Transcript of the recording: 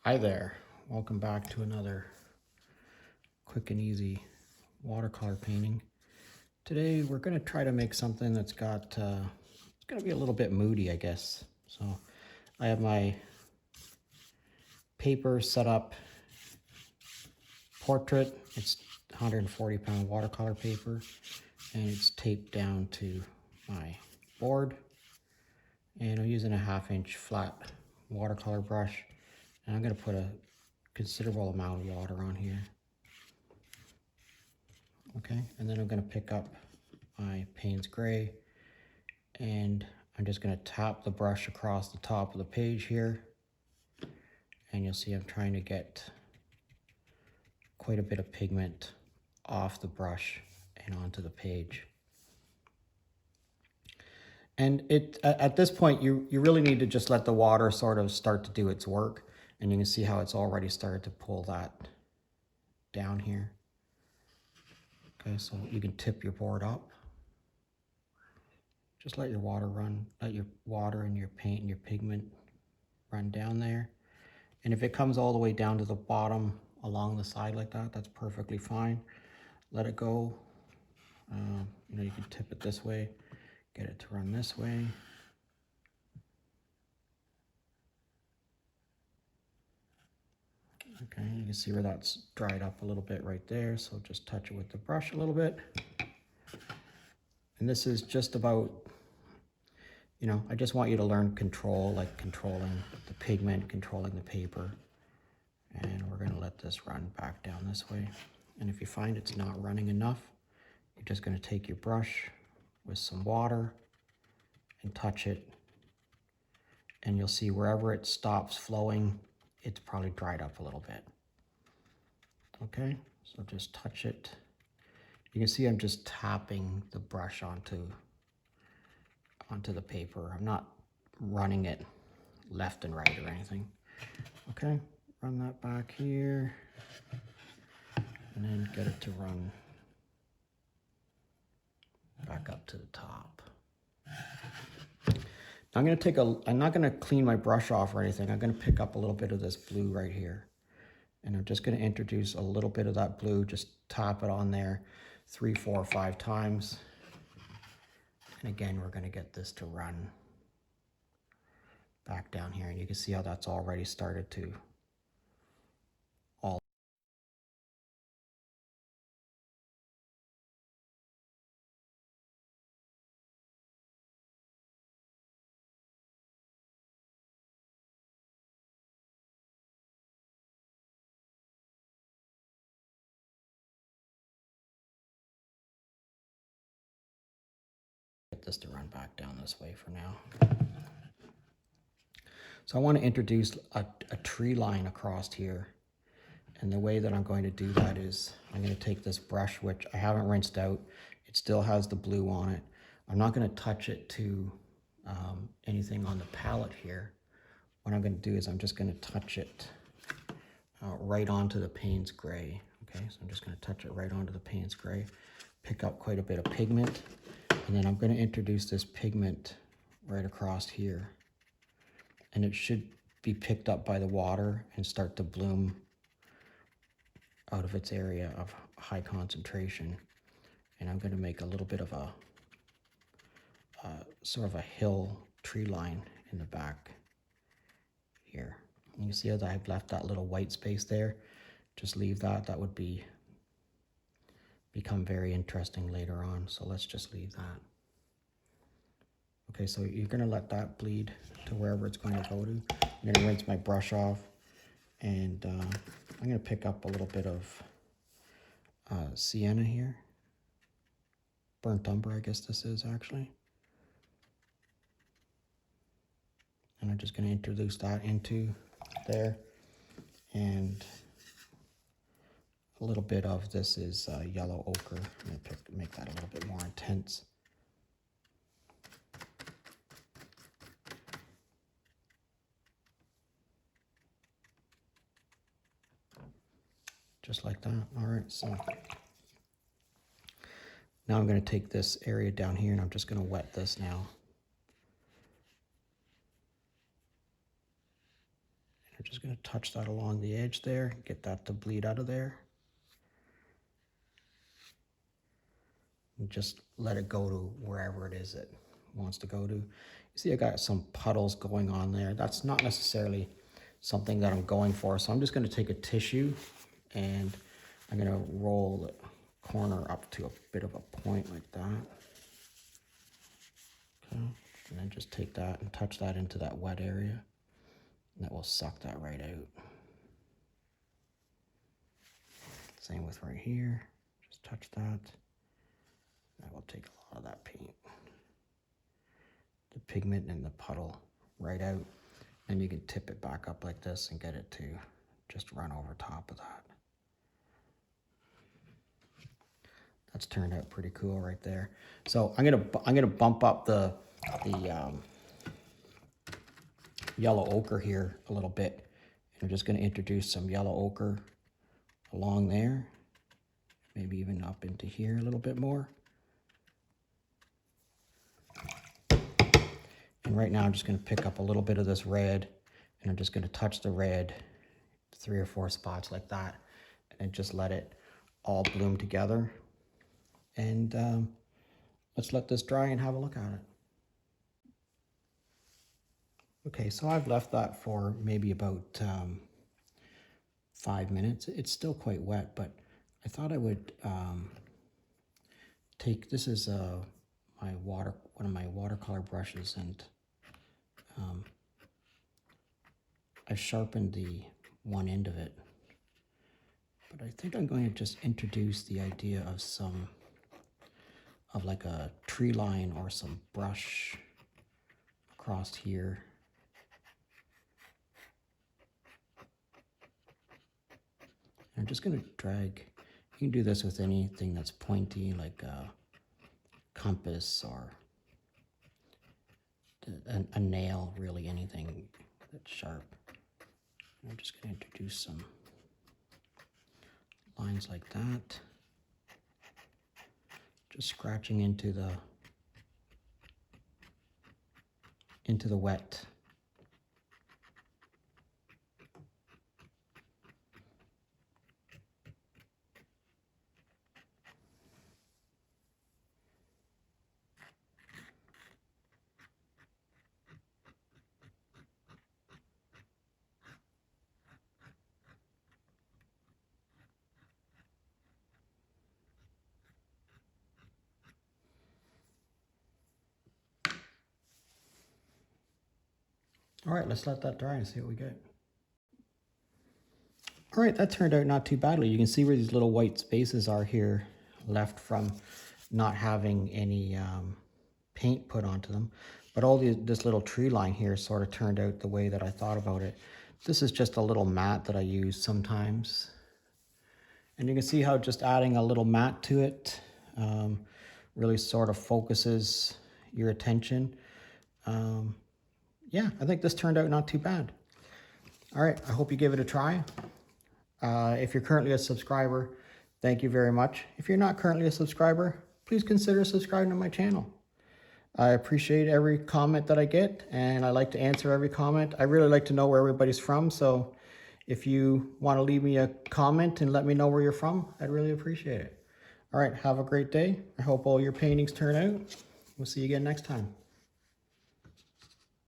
Hi there, welcome back to another quick and easy watercolor painting. Today we're going to try to make something that's got, it's going to be a little bit moody, I guess. So I have my paper set up, portrait, it's 140-pound watercolor paper, and it's taped down to my board. And I'm using a 1/2-inch flat watercolor brush, and I'm going to put a considerable amount of water on here. Okay, and then I'm going to pick up my Payne's gray, and I'm just going to tap the brush across the top of the page here, and you'll see I'm trying to get quite a bit of pigment off the brush and onto the page. And at this point you really need to just let the water sort of start to do its work, and you can see how it's already started to pull that down here. Okay, so you can tip your board up. Just let your water run, let your water and your paint and your pigment run down there. And if it comes all the way down to the bottom along the side like that, that's perfectly fine. Let it go. You can tip it this way, get it to run this way. Okay, you can see where that's dried up a little bit right there, so just touch it with the brush a little bit. And this is just about, I just want you to learn control, like controlling the pigment, controlling the paper. And we're going to let this run back down this way. And if you find it's not running enough, you're just going to take your brush with some water and touch it. And you'll see wherever it stops flowing, it's probably dried up a little bit. Okay, so just touch it. You can see I'm just tapping the brush onto the paper. I'm not running it left and right or anything. Okay, run that back here, and then get it to run back up to the top. I'm not going to clean my brush off or anything. I'm going to pick up a little bit of this blue right here. And I'm just going to introduce a little bit of that blue, just tap it on there 3, 4, 5 times. And again, we're going to get this to run back down here. And you can see how that's already started to all. Get this to run back down this way for now. So I want to introduce a tree line across here. And the way that I'm going to do that is I'm going to take this brush, which I haven't rinsed out. It still has the blue on it. I'm not going to touch it to anything on the palette here. What I'm going to do is I'm just going to touch it right onto the Payne's gray. Okay, so I'm just going to touch it right onto the Payne's gray, pick up quite a bit of pigment, and then I'm going to introduce this pigment right across here. And it should be picked up by the water and start to bloom out of its area of high concentration. And I'm going to make a little bit of a sort of a hill tree line in the back here. And you see how I've left that little white space there. Just leave that. That would become very interesting later on. So let's just leave that. Okay, so you're going to let that bleed to wherever it's going to go to. I'm going to rinse my brush off, and I'm going to pick up a little bit of sienna here. Burnt umber, I guess this is actually. And I'm just going to introduce that into there. And a little bit of this is yellow ochre. I'm going to make that a little bit more intense. Just like that. All right, so now I'm going to take this area down here and I'm just going to wet this now. I'm just going to touch that along the edge there, get that to bleed out of there. And just let it go to wherever it is it wants to go to. You see I got some puddles going on there. That's not necessarily something that I'm going for. So I'm just going to take a tissue and I'm going to roll the corner up to a bit of a point like that. Okay. And then just take that and touch that into that wet area. And that will suck that right out. Same with right here. Just touch that. That will take a lot of that paint, the pigment and the puddle right out. And you can tip it back up like this and get it to just run over top of that. That's turned out pretty cool right there. So I'm gonna bump up the yellow ochre here a little bit. And I'm just gonna introduce some yellow ochre along there, maybe even up into here a little bit more. And right now I'm just going to pick up a little bit of this red, and I'm just going to touch the red 3 or 4 spots like that, and then just let it all bloom together. And let's let this dry and have a look at it. Okay, so I've left that for maybe about 5 minutes. It's still quite wet, but I thought I would take, this is one of my watercolor brushes, and I sharpened the one end of it, but I think I'm going to just introduce the idea of like a tree line or some brush across here. And I'm just going to drag. You can do this with anything that's pointy, like a compass or a nail, really anything that's sharp. I'm just going to introduce some lines like that. Just scratching into the wet. All right, let's let that dry and see what we get. All right, that turned out not too badly. You can see where these little white spaces are here left from not having any paint put onto them. But this little tree line here sort of turned out the way that I thought about it. This is just a little mat that I use sometimes. And you can see how just adding a little mat to it really sort of focuses your attention. Yeah, I think this turned out not too bad. All right, I hope you give it a try. If you're currently a subscriber, thank you very much. If you're not currently a subscriber, please consider subscribing to my channel. I appreciate every comment that I get, and I like to answer every comment. I really like to know where everybody's from, so if you want to leave me a comment and let me know where you're from, I'd really appreciate it. All right, have a great day. I hope all your paintings turn out. We'll see you again next time.